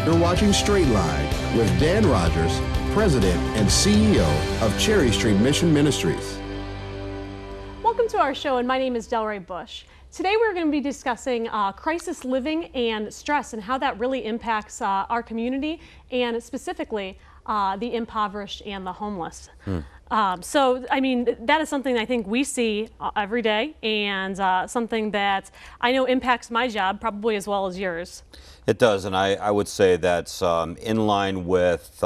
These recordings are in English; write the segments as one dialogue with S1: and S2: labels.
S1: You're watching Straight Line with Dan Rogers, President and CEO of Cherry Street Mission Ministries.
S2: Welcome to our show, and my name is Delray Bush. Today we're going to be discussing crisis living and stress and how that really impacts our community, and specifically the impoverished and the homeless. So, I mean, that is something I think we see every day, and something that I know impacts my job probably as well as yours.
S3: It does, and I would say that's in line with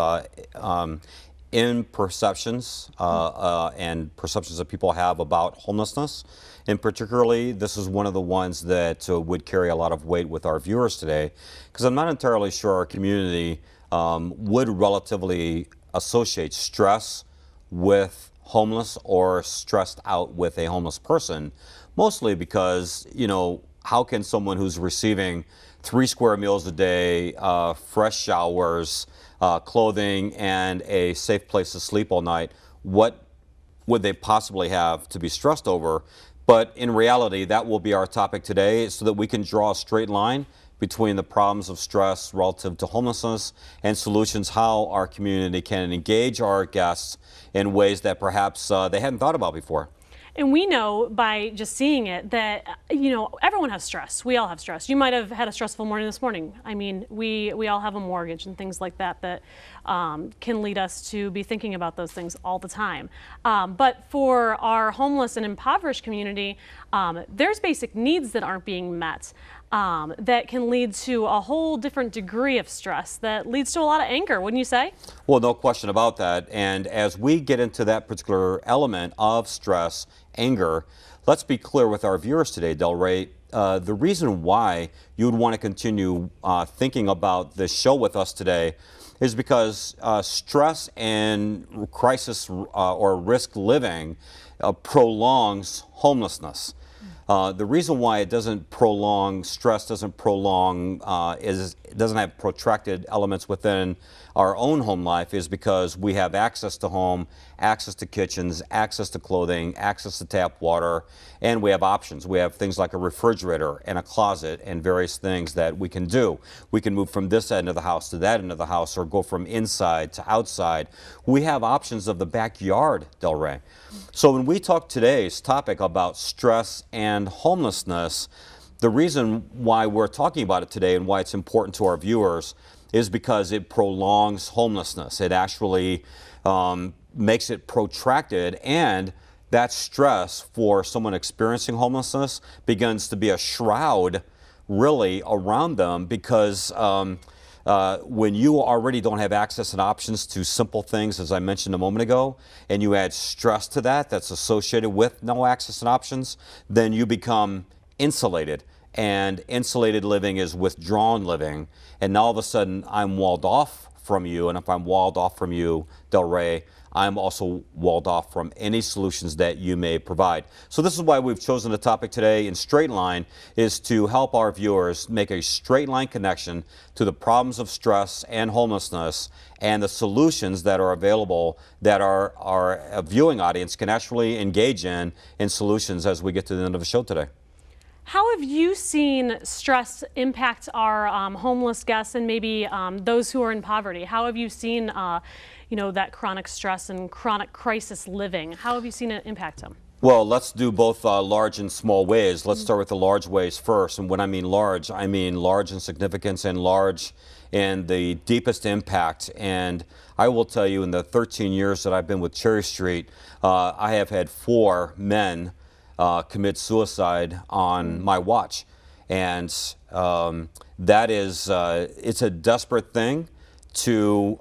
S3: in perceptions and perceptions that people have about homelessness. And particularly, this is one of the ones that would carry a lot of weight with our viewers today, because I'm not entirely sure our community would relatively associate stress with homeless or stressed out with a homeless person, mostly because, you know, how can someone who's receiving 3 square meals a day, fresh showers, clothing, and a safe place to sleep all night, what would they possibly have to be stressed over? But in reality, that will be our topic today, so that we can draw a straight line between the problems of stress relative to homelessness and solutions, how our community can engage our guests in ways that perhaps they hadn't thought about before.
S2: And we know by just seeing it that, you know, everyone has stress. We all have stress. You might have had a stressful morning this morning. I mean, we all have a mortgage and things like that that can lead us to be thinking about those things all the time. But for our homeless and impoverished community, there's basic needs that aren't being met. That can lead to a whole different degree of stress that leads to a lot of anger, wouldn't you say?
S3: Well, no question about that. And as we get into that particular element of stress, anger, let's be clear with our viewers today, Delray. The reason why you would want to continue thinking about this show with us today is because stress and crisis or risk living prolongs homelessness. The reason why it doesn't prolong, stress doesn't prolong, it doesn't have protracted elements within our own home life is because we have access to home, access to kitchens, access to clothing, access to tap water, and we have options. We have things like a refrigerator and a closet and various things that we can do. We can move from this end of the house to that end of the house, or go from inside to outside. We have options of the backyard, Delray. So when we talk today's topic about stress and homelessness, the reason why we're talking about it today and why it's important to our viewers is because it prolongs homelessness. It actually makes it protracted, and that stress for someone experiencing homelessness begins to be a shroud really around them, because when you already don't have access and options to simple things, as I mentioned a moment ago, and you add stress to that that's associated with no access and options, then you become insulated. And insulated living is withdrawn living. And now all of a sudden, I'm walled off from you. And if I'm walled off from you, Delray, I'm also walled off from any solutions that you may provide. So this is why we've chosen the topic today in Straight Line, is to help our viewers make a straight line connection to the problems of stress and homelessness and the solutions that are available that our viewing audience can actually engage in solutions as we get to the end of the show today.
S2: How have you seen stress impact our homeless guests and maybe those who are in poverty? How have you seen you know, that chronic stress and chronic crisis living? How have you seen it impact them?
S3: Well, let's do both large and small ways. Let's start with the large ways first. And when I mean large in significance and large in the deepest impact. And I will tell you, in the 13 years that I've been with Cherry Street, I have had 4 men commit suicide on my watch. And that is, it's a desperate thing to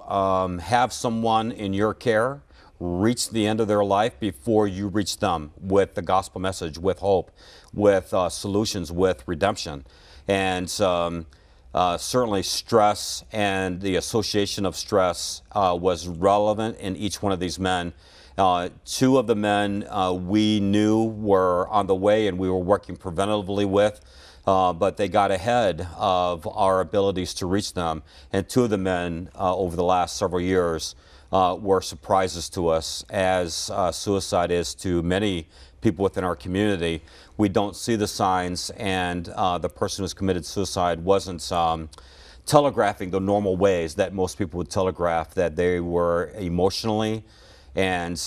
S3: have someone in your care reach the end of their life before you reach them with the gospel message, with hope, with solutions, with redemption. And certainly stress and the association of stress was relevant in each one of these men. 2 of the men we knew were on the way and we were working preventatively with, but they got ahead of our abilities to reach them. And 2 of the men over the last several years were surprises to us, as suicide is to many people within our community. We don't see the signs, and the person who's committed suicide wasn't telegraphing the normal ways that most people would telegraph that they were emotionally and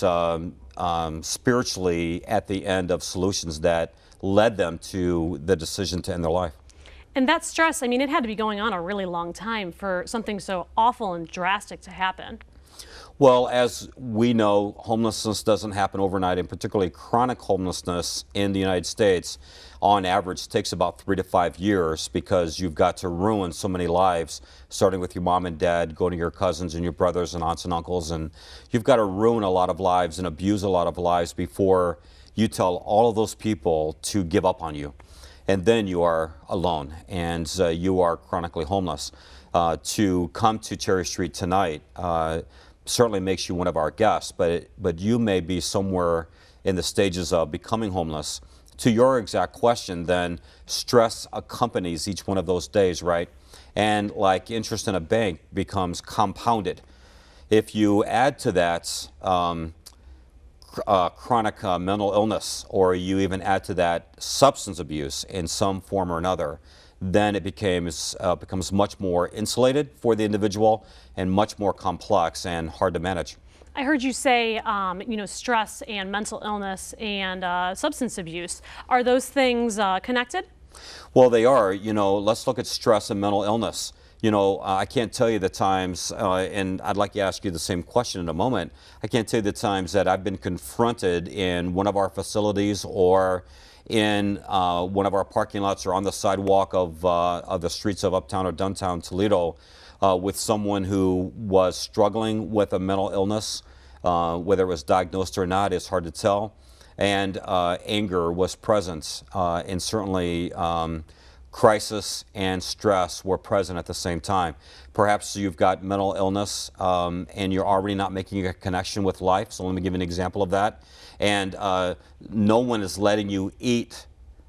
S3: spiritually at the end of solutions that led them to the decision to end their life.
S2: And that stress, I mean, it had to be going on a really long time for something so awful and drastic to happen.
S3: Well, as we know, homelessness doesn't happen overnight, and particularly chronic homelessness in the United States, on average, takes about 3 to 5 years because you've got to ruin so many lives, starting with your mom and dad, going to your cousins and your brothers and aunts and uncles, and you've got to ruin a lot of lives and abuse a lot of lives before you tell all of those people to give up on you. And then you are alone, and you are chronically homeless. To come to Cherry Street tonight certainly makes you one of our guests, but you may be somewhere in the stages of becoming homeless. To your exact question, then, stress accompanies each one of those days, right? And like interest in a bank becomes compounded. If you add to that chronic mental illness, or you even add to that substance abuse in some form or another, then it becomes much more insulated for the individual and much more complex and hard to manage.
S2: I heard you say, you know, stress and mental illness and substance abuse. Are those things connected?
S3: Well, they are. You know, let's look at stress and mental illness. You know, I can't tell you the times, and I'd like to ask you the same question in a moment. I can't tell you the times that I've been confronted in one of our facilities or in one of our parking lots or on the sidewalk of the streets of uptown or downtown Toledo with someone who was struggling with a mental illness. Whether it was diagnosed or not is hard to tell. And anger was present, and certainly crisis and stress were present at the same time. Perhaps you've got mental illness and you're already not making a connection with life. So let me give you an example of that. And no one is letting you eat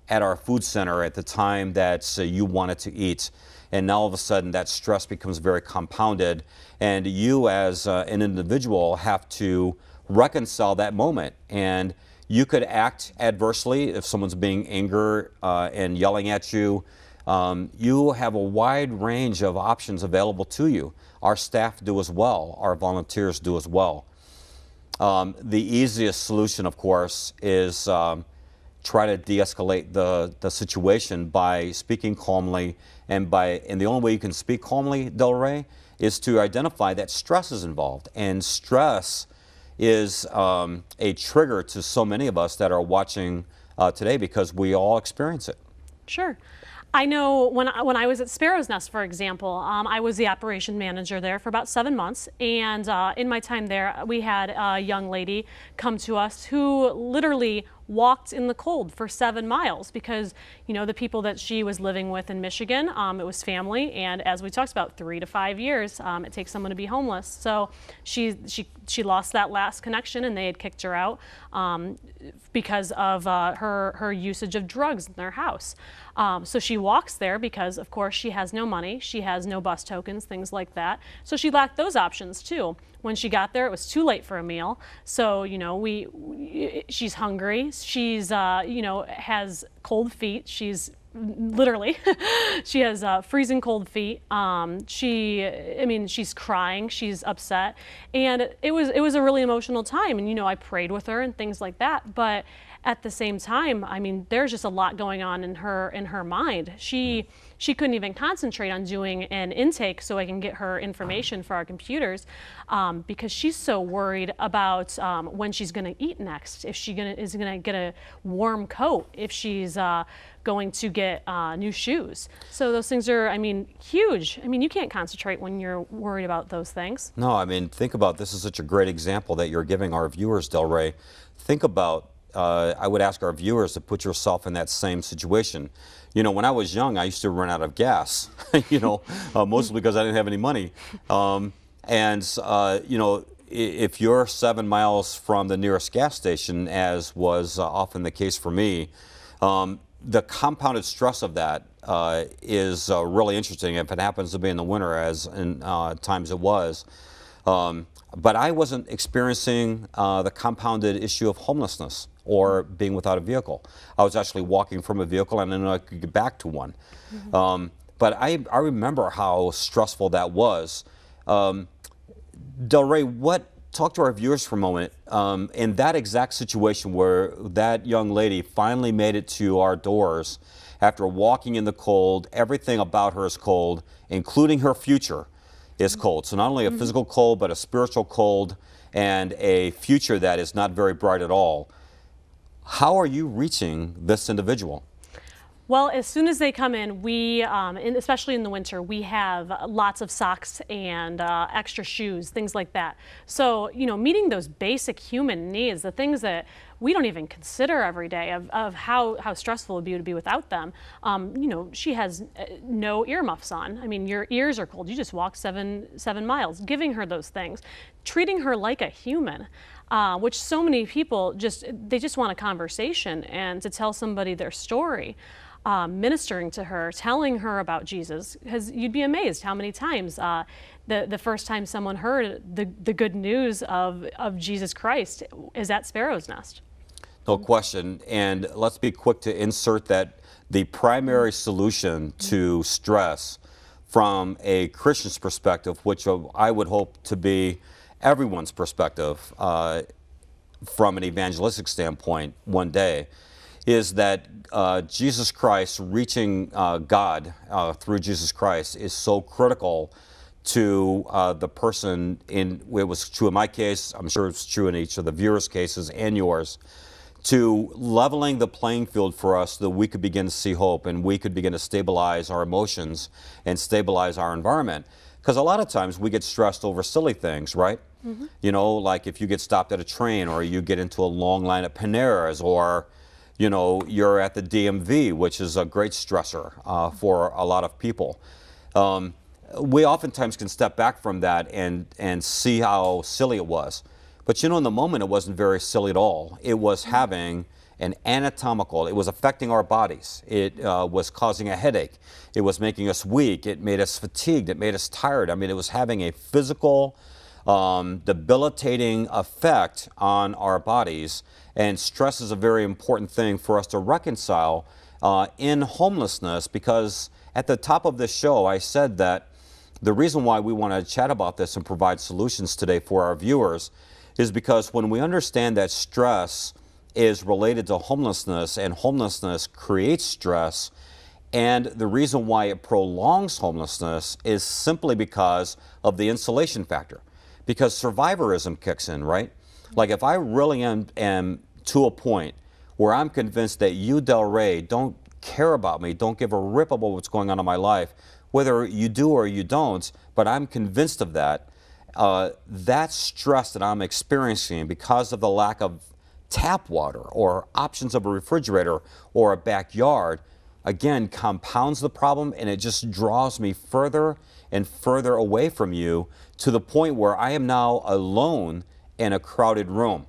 S3: at our food center at the time that you wanted to eat. And now all of a sudden that stress becomes very compounded, and you as an individual have to reconcile that moment. And you could act adversely if someone's being angry and yelling at you. You have a wide range of options available to you. Our staff do as well. Our volunteers do as well. The easiest solution, of course, is try to de-escalate the situation by speaking calmly, and the only way you can speak calmly, Del Rey, is to identify that stress is involved. And stress is a trigger to so many of us that are watching today, because we all experience it.
S2: Sure. I know when I was at Sparrow's Nest, for example, I was the operation manager there for about 7 months, and in my time there, we had a young lady come to us who literally walked in the cold for 7 miles because, you know, the people that she was living with in Michigan, it was family, and as we talked about, 3 to 5 years it takes someone to be homeless. So she lost that last connection, and they had kicked her out because of her usage of drugs in their house. So she walks there because, of course, she has no money, she has no bus tokens, things like that. So she lacked those options too. When she got there, it was too late for a meal. So, you know, she's hungry. She's, you know, has cold feet. She's literally, she has freezing cold feet. I mean, she's crying. She's upset, and it was a really emotional time. And you know, I prayed with her and things like that. But at the same time, I mean, there's just a lot going on in her mind. She couldn't even concentrate on doing an intake so I can get her information for our computers because she's so worried about when she's going to eat next, if she is going to get a warm coat, if she's going to get new shoes. So those things are, I mean, huge. I mean, you can't concentrate when you're worried about those things.
S3: No, I mean, think about, this is such a great example that you're giving our viewers, Del Rey. Think about, I would ask our viewers to put yourself in that same situation. You know, when I was young, I used to run out of gas, you know, mostly because I didn't have any money. You know, if you're 7 miles from the nearest gas station, as was often the case for me, the compounded stress of that is really interesting if it happens to be in the winter, as in times it was. But I wasn't experiencing the compounded issue of homelessness or being without a vehicle. I was actually walking from a vehicle, and then I could get back to one. But but I remember how stressful that was. Del Rey, talk to our viewers for a moment. In that exact situation where that young lady finally made it to our doors after walking in the cold, everything about her is cold, including her future is cold. So not only a physical cold, but a spiritual cold and a future that is not very bright at all. How are you reaching this individual?
S2: Well, as soon as they come in, especially in the winter, we have lots of socks and extra shoes, things like that. So, meeting those basic human needs, the things that we don't even consider every day of how stressful it would be to be without them. She has no earmuffs on. I mean, your ears are cold. You just walk seven miles, giving her those things, treating her like a human. Which so many people they just want a conversation and to tell somebody their story. Ministering to her, telling her about Jesus, because you'd be amazed how many times the first time someone heard the good news of Jesus Christ is at Sparrow's Nest.
S3: No question. And let's be quick to insert that the primary solution to stress from a Christian's perspective, which I would hope to be everyone's perspective from an evangelistic standpoint one day, is that Jesus Christ, reaching God through Jesus Christ, is so critical to the person. It was true in my case, I'm sure it's true in each of the viewers' cases and yours, to leveling the playing field for us so that we could begin to see hope and we could begin to stabilize our emotions and stabilize our environment. Because a lot of times we get stressed over silly things, right? Like if you get stopped at a train, or you get into a long line at Panera's, or you're at the DMV, which is a great stressor for a lot of people. We oftentimes can step back from that and see how silly it was. But in the moment it wasn't very silly at all. It was having an anatomical, it was affecting our bodies. It was causing a headache. It was making us weak. It made us fatigued. It made us tired. I mean, it was having a physical, debilitating effect on our bodies. And stress is a very important thing for us to reconcile in homelessness, because at the top of this show I said that the reason why we want to chat about this and provide solutions today for our viewers is because when we understand that stress is related to homelessness, and homelessness creates stress, and the reason why it prolongs homelessness is simply because of the insulation factor. Because survivorism kicks in, right? Like if I really am to a point where I'm convinced that you, Del Rey, don't care about me, don't give a rip about what's going on in my life, whether you do or you don't, but I'm convinced of that, that stress that I'm experiencing because of the lack of tap water or options of a refrigerator or a backyard, again, compounds the problem, and it just draws me further and further away from you to the point where I am now alone in a crowded room.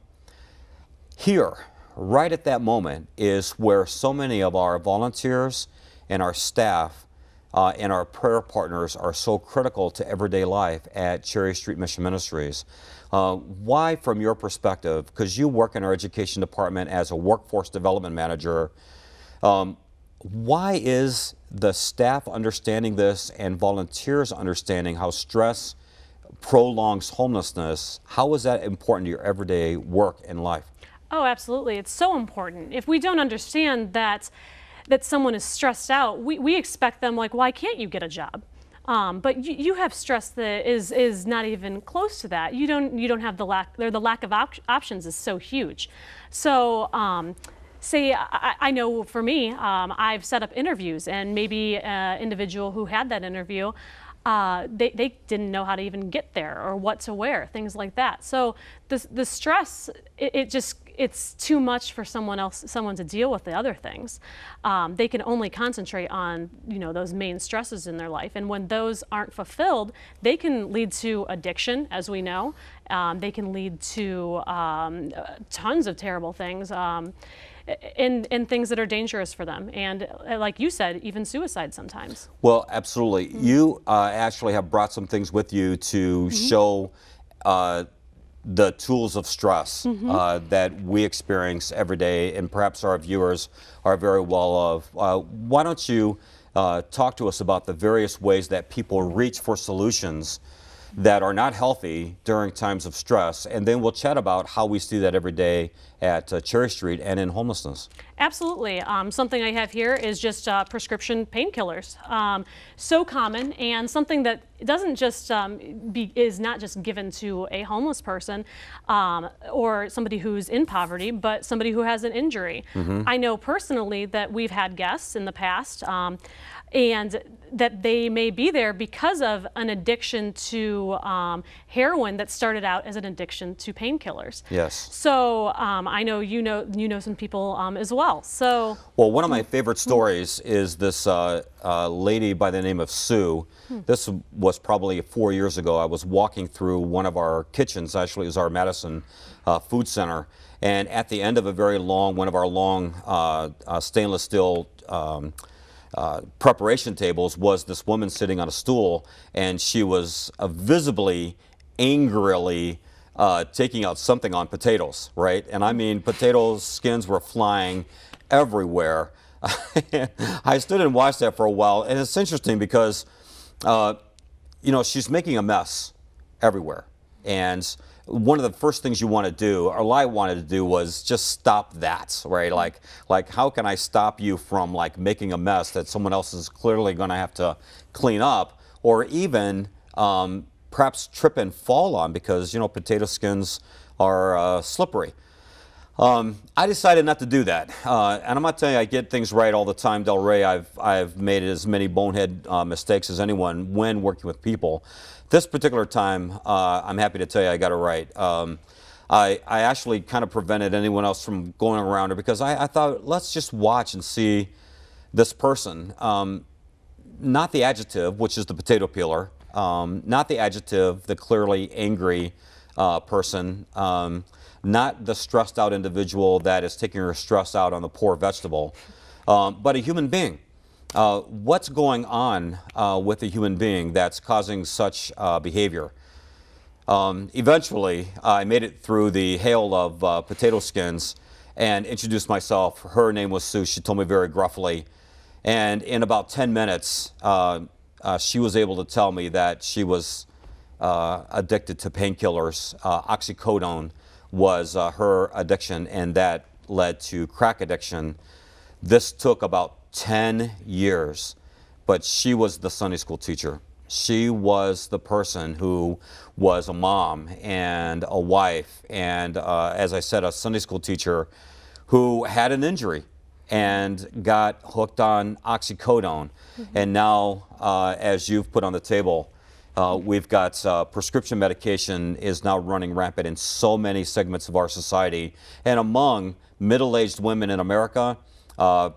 S3: Here, right at that moment, is where so many of our volunteers and our staff and our prayer partners are so critical to everyday life at Cherry Street Mission Ministries. Why, from your perspective, because you work in our education department as a workforce development manager, why is the staff understanding this and volunteers understanding how stress prolongs homelessness? How is that important to your everyday work and life?
S2: Oh, absolutely. It's so important. If we don't understand that someone is stressed out, we expect them, like, why can't you get a job? But you have stress that is not even close to that. You don't have the lack of options is so huge. So say I know for me, I've set up interviews, and maybe an individual who had that interview, they didn't know how to even get there or what to wear, things like that. So the stress, it's too much for someone to deal with the other things. They can only concentrate on those main stresses in their life, and when those aren't fulfilled, they can lead to addiction, as we know. They can lead to tons of terrible things. And things that are dangerous for them, and like you said, even suicide sometimes.
S3: Well, absolutely. You actually have brought some things with you to show the tools of stress that we experience every day, and perhaps our viewers are very well of. Why don't you talk to us about the various ways that people reach for solutions that are not healthy during times of stress, and then we'll chat about how we see that every day at Cherry Street and in homelessness.
S2: Absolutely. Something I have here is just prescription painkillers. So common, and something that doesn't just is not just given to a homeless person or somebody who's in poverty, but somebody who has an injury. I know personally that we've had guests in the past and that they may be there because of an addiction to heroin that started out as an addiction to painkillers.
S3: Yes.
S2: So I know you know some people as well. So
S3: well, one of my favorite stories is this lady by the name of Sue. This was probably 4 years ago. I was walking through one of our kitchens. Actually, it was our Madison Food Center, and at the end of one of our long stainless steel preparation tables was this woman sitting on a stool, and she was visibly, angrily taking out something on potatoes, right? And I mean, potato skins were flying everywhere. I stood and watched that for a while, and it's interesting because, you know, she's making a mess everywhere. And one of the first things you want to do, or I wanted to do, was just stop that, right? Like how can I stop you from like making a mess that someone else is clearly going to have to clean up, or even perhaps trip and fall on, because, you know, potato skins are slippery. I decided not to do that, and I'm not telling you I get things right all the time, Del Rey. I've made as many bonehead mistakes as anyone when working with people. This particular time, I'm happy to tell you I got it right. I actually kind of prevented anyone else from going around her, because I thought, let's just watch and see this person. Not the adjective, which is the potato peeler, not the adjective, the clearly angry person, not the stressed out individual that is taking her stress out on the poor vegetable, but a human being. What's going on with a human being that's causing such behavior? Eventually, I made it through the hail of potato skins and introduced myself. Her name was Sue. She told me very gruffly. And in about 10 minutes, she was able to tell me that she was addicted to painkillers. Oxycodone was her addiction, and that led to crack addiction. This took about 10 years, but she was the Sunday school teacher. She was the person who was a mom and a wife and, as I said, a Sunday school teacher who had an injury and got hooked on oxycodone. And now, as you've put on the table, we've got prescription medication is now running rampant in so many segments of our society. And among middle-aged women in America,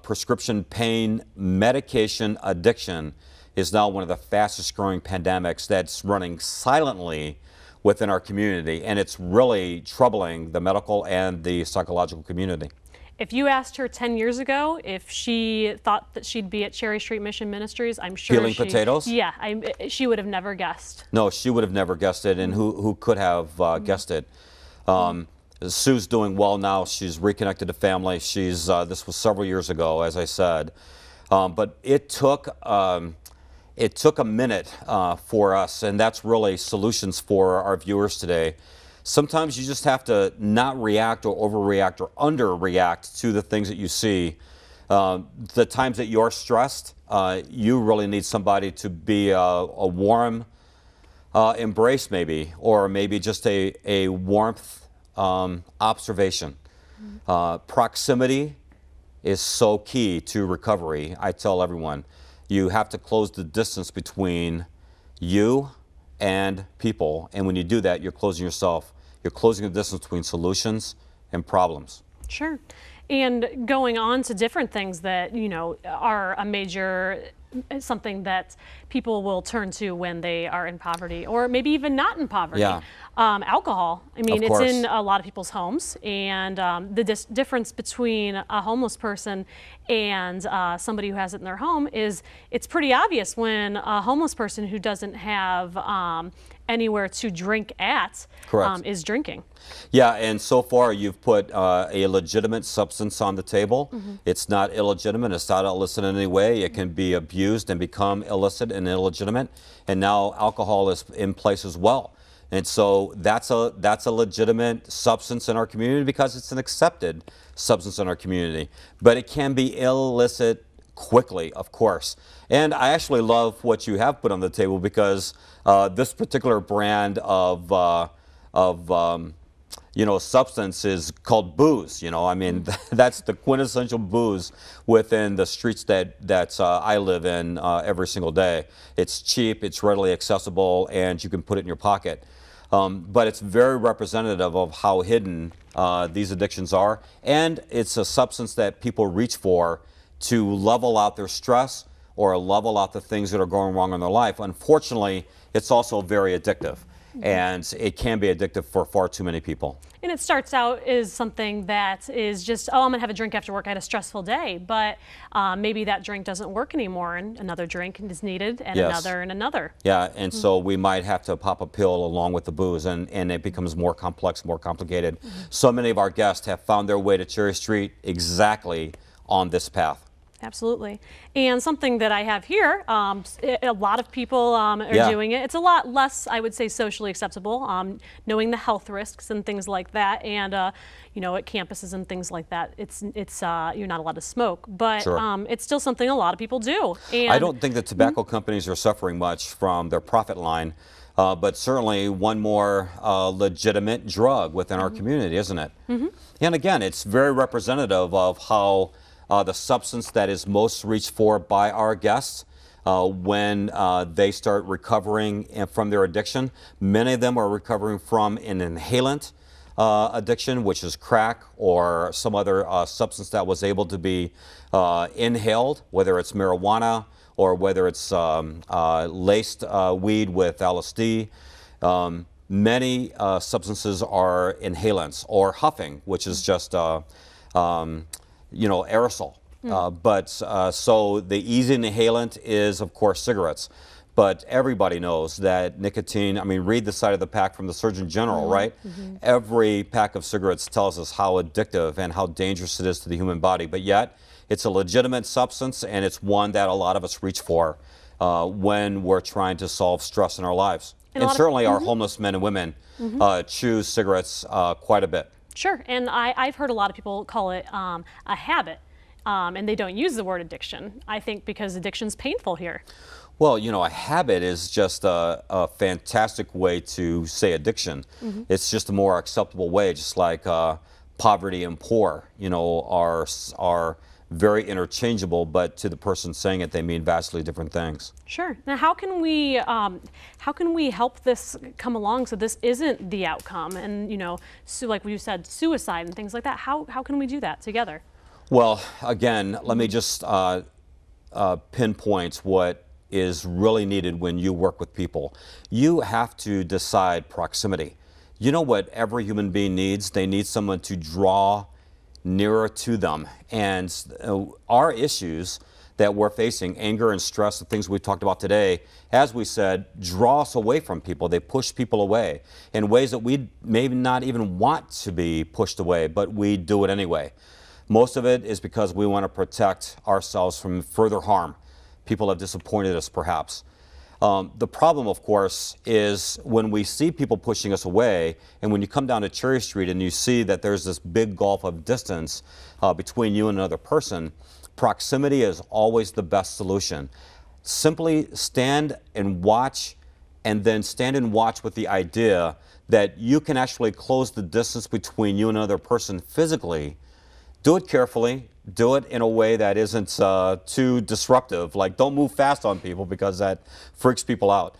S3: prescription pain medication addiction is now one of the fastest growing pandemics that's running silently within our community. And it's really troubling the medical and the psychological community.
S2: if you asked her 10 years ago if she thought that she'd be at Cherry Street Mission Ministries, I'm sure
S3: Peeling potatoes?
S2: Yeah, she would have never guessed.
S3: No, she would have never guessed it, and who could have guessed it? Sue's doing well now. She's reconnected to family. She's this was several years ago, as I said, but it took a minute for us, and that's really solutions for our viewers today. Sometimes you just have to not react or overreact or underreact to the things that you see. The times that you're stressed, you really need somebody to be a warm embrace, maybe, or maybe just a warmth observation. Proximity is so key to recovery. I tell everyone, you have to close the distance between you and people, and when you do that, you're closing yourself. You're closing the distance between solutions and problems.
S2: Sure. And going on to different things that, you know, are a major, something that people will turn to when they are in poverty, or maybe even not in poverty.
S3: Yeah.
S2: Alcohol. I mean,
S3: Of
S2: it's
S3: course.
S2: in a lot of people's homes, and the difference between a homeless person and somebody who has it in their home is it's pretty obvious when a homeless person who doesn't have anywhere to drink at is drinking.
S3: Yeah, and so far you've put a legitimate substance on the table. It's not illegitimate. It's not illicit in any way. It can be abused and become illicit and illegitimate. And now alcohol is in place as well. And so that's a legitimate substance in our community because it's an accepted substance in our community. But it can be illicit quickly, of course. And I actually love what you have put on the table because this particular brand of substance is called booze. I mean, that's the quintessential booze within the streets that I live in every single day. It's cheap, it's readily accessible, and you can put it in your pocket. But it's very representative of how hidden these addictions are, and it's a substance that people reach for to level out their stress or level out the things that are going wrong in their life. Unfortunately, it's also very addictive. And it can be addictive for far too many people.
S2: And it starts out as something that is just, oh, I'm going to have a drink after work. I had a stressful day. But maybe that drink doesn't work anymore, and another drink is needed, and another, and another.
S3: Yeah, and so we might have to pop a pill along with the booze, and it becomes more complex, more complicated. So many of our guests have found their way to Cherry Street exactly on this path.
S2: Absolutely. And something that I have here, a lot of people are doing it. It's a lot less, I would say, socially acceptable, knowing the health risks and things like that. And, at campuses and things like that, it's you're not allowed to smoke. But it's still something a lot of people do. And
S3: I don't think that tobacco companies are suffering much from their profit line, but certainly one more legitimate drug within our community, isn't it? And again, it's very representative of how the substance that is most reached for by our guests when they start recovering from their addiction. Many of them are recovering from an inhalant addiction, which is crack or some other substance that was able to be inhaled, whether it's marijuana or whether it's laced weed with LSD. Many substances are inhalants, or huffing, which is just aerosol. So the easy inhalant is, of course, cigarettes. But everybody knows that nicotine, I mean, read the side of the pack from the Surgeon General, right? Every pack of cigarettes tells us how addictive and how dangerous it is to the human body. But yet, it's a legitimate substance, and it's one that a lot of us reach for when we're trying to solve stress in our lives. And certainly our homeless men and women choose cigarettes quite a bit.
S2: Sure, and I've heard a lot of people call it a habit, and they don't use the word addiction, I think because addiction's painful here.
S3: Well, a habit is just a fantastic way to say addiction. It's just a more acceptable way, just like poverty and poor, are very interchangeable, but to the person saying it, they mean vastly different things.
S2: Sure. Now, how can we help this come along so this isn't the outcome? And like you said, suicide and things like that. How can we do that together?
S3: Well, again, let me just pinpoint what is really needed when you work with people. You have to decide proximity. You know what every human being needs? They need someone to draw nearer to them. And our issues that we're facing, anger and stress, the things we talked about today, as we said, draw us away from people. They push people away in ways that we maybe not even want to be pushed away, but we do it anyway. Most of it is because we want to protect ourselves from further harm. People have disappointed us, perhaps. The problem, of course, is when we see people pushing us away, and when you come down to Cherry Street and you see that there's this big gulf of distance between you and another person, proximity is always the best solution. Simply stand and watch, and then stand and watch with the idea that you can actually close the distance between you and another person physically. Do it carefully. Do it in a way that isn't too disruptive. Like, don't move fast on people because that freaks people out.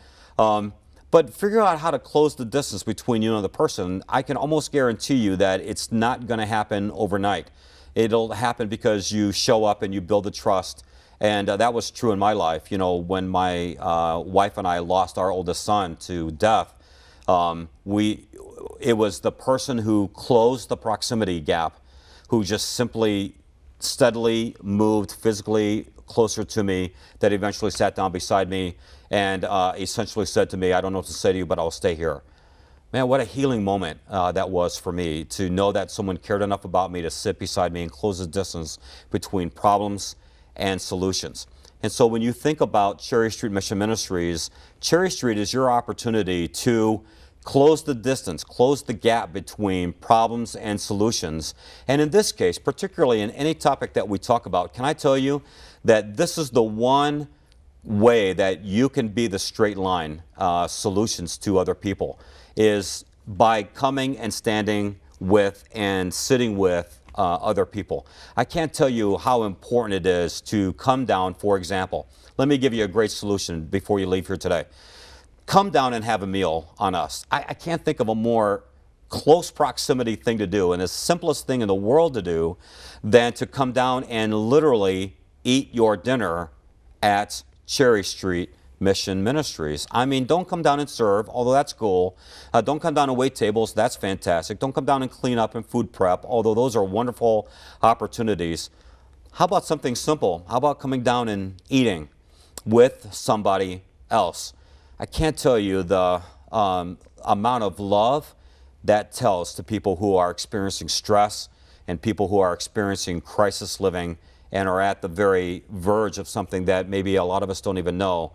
S3: But figure out how to close the distance between you and the person. I can almost guarantee you that it's not going to happen overnight. It'll happen because you show up and you build the trust. And that was true in my life. When my wife and I lost our oldest son to death, it was the person who closed the proximity gap, who just simply steadily moved physically closer to me that eventually sat down beside me and essentially said to me, I don't know what to say to you, but I'll stay here. Man, what a healing moment that was for me, to know that someone cared enough about me to sit beside me and close the distance between problems and solutions. And so when you think about Cherry Street Mission Ministries, Cherry Street is your opportunity to close the distance, close the gap between problems and solutions. And in this case, particularly in any topic that we talk about, can I tell you that this is the one way that you can be the straight line solutions to other people, is by coming and standing with and sitting with other people. I can't tell you how important it is to come down, for example. Let me give you a great solution before you leave here today. Come down and have a meal on us. I can't think of a more close proximity thing to do, and the simplest thing in the world to do, than to come down and literally eat your dinner at Cherry Street Mission Ministries. I mean, don't come down and serve, although that's cool. Don't come down and wait tables, that's fantastic. Don't come down and clean up and food prep, although those are wonderful opportunities. How about something simple? How about coming down and eating with somebody else? I can't tell you the amount of love that tells to people who are experiencing stress and people who are experiencing crisis living and are at the very verge of something that maybe a lot of us don't even know.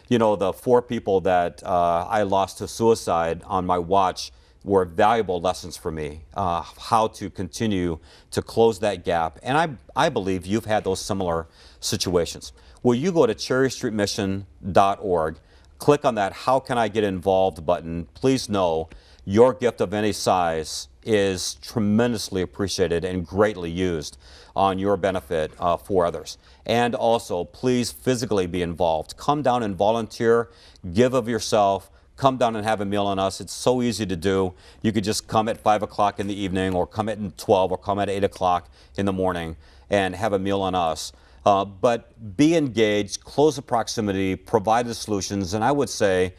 S3: You know, the 4 people that I lost to suicide on my watch were valuable lessons for me, how to continue to close that gap. And I believe you've had those similar situations. Will you go to cherrystreetmission.org, click on that How Can I Get Involved button. Please know your gift of any size is tremendously appreciated and greatly used on your benefit for others. And also, please physically be involved. Come down and volunteer, give of yourself, come down and have a meal on us. It's so easy to do. You could just come at 5 o'clock in the evening, or come at 12, or come at 8 o'clock in the morning and have a meal on us. But be engaged, close the proximity, provide the solutions, and I would say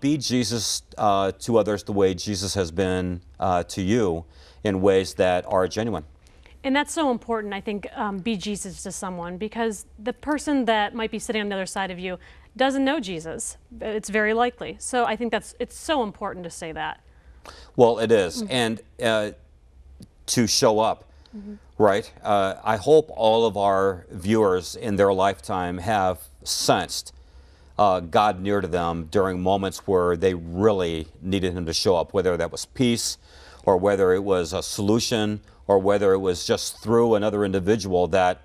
S3: be Jesus to others the way Jesus has been to you, in ways that are genuine.
S2: And that's so important, I think, be Jesus to someone, because the person that might be sitting on the other side of you doesn't know Jesus. It's very likely. So I think it's so important to say that.
S3: Well, it is. And to show up. Right? I hope all of our viewers in their lifetime have sensed God near to them during moments where they really needed Him to show up, whether that was peace, or whether it was a solution, or whether it was just through another individual that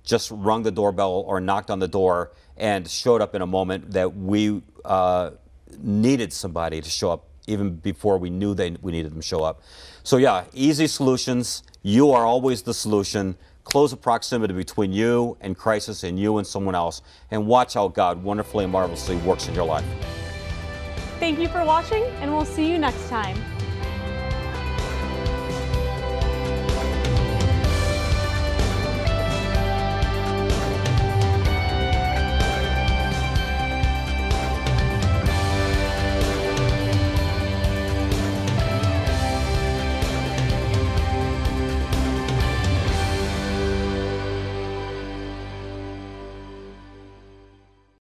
S3: just rung the doorbell or knocked on the door and showed up in a moment that we needed somebody to show up even before we knew we needed them to show up. So yeah, easy solutions. You are always the solution. Close the proximity between you and crisis, and you and someone else, and watch how God wonderfully and marvelously works in your life.
S2: Thank you for watching, and we'll see you next time.